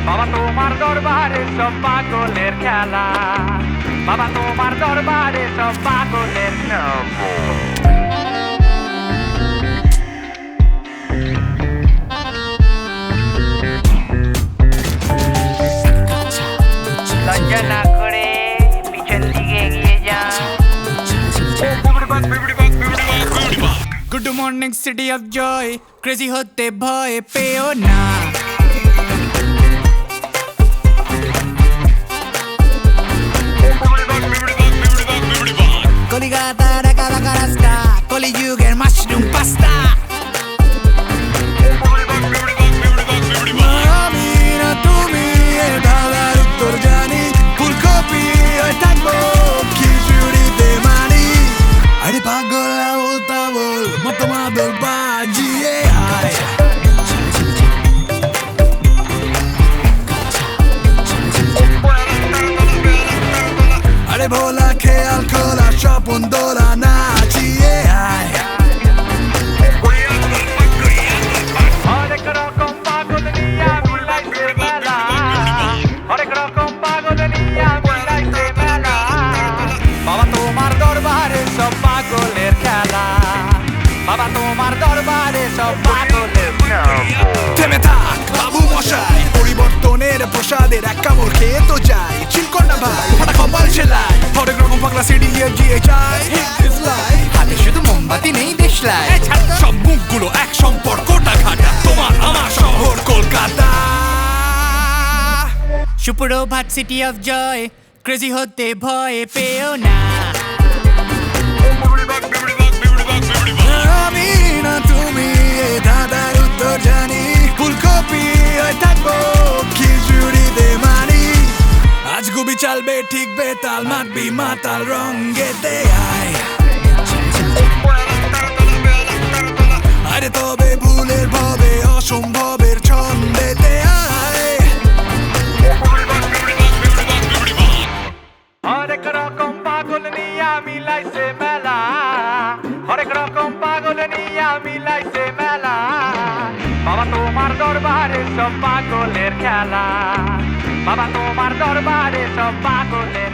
বাবা তোমার দরবারে সব পাগলের খেলা, বাবা তোমার দরবারে সব পাগলের খেলা। লজ্জা না করে পিছন দিকে এগিয়ে যা। Good morning city of joy, crazy হতে ভয় পেও না। কলিকাতার একা বাঁকা রাস্তা, কলিযুগের মাশরুম পাস্তা। আমি না তুমি এ ঢালার উত্তর জানি, ফুলকপি হয়ে থাকবো খিচুড়িতে মানি। আরে পাগল আবল তাবল মতো মাদল বাজিয়ে আয়। আরে ভোলা খেয়াল খোলা স্বপন দোলা নাচিয়ে আয়। হরেক রকম পাগল নিয়া মিলাইছে মেলা, হরেক রকম পাগল নিয়া মিলাইছে মেলা। বাবা তোমার দরবারে সব পাগলের খেলা, বাবা তোমার দরবারে সব পাগলের খেলা। থেমে থাক বাবু মশাই, পরিবর্তনের প্রসাদের এক কামড় খেয়ে তো যাই। চিনকর না ভাই ফাটা কপাল সেলাই, হরেক রকম পাগলা সিডি গিয়ে যায়। হাতে শুধু মোমবাতি নেই দেশলাই, সব মুখগুলো এক সম্পর্কটা খাটা, তোমার আমার শহর কলকাতা। সুপ্রভাত সিটি অফ জয়, ক্রেজি হতে ভয় পেও না। আমি না তুমি এ ধাঁধার উত্তর জানি, ফুলকপি হয়ে থাকবো খিচুড়িতে মানি। আজ গুবি চালবে ঠিক বেতাল, মাতবি মাতাল রঙ্গেতে আয়। আরে তবে ভুলের ভবে অসম্ভবের ছন্দেতে আয়। হরেক রকম পাগল নিয়া মিলাইছে মেলা, হরেক রকম পাগল নিয়া মিলাইছে মেলা। বাবা তোমার দরবারে সব পাগলের খেলা, বাবা তোমার দরবারে সব পাগলের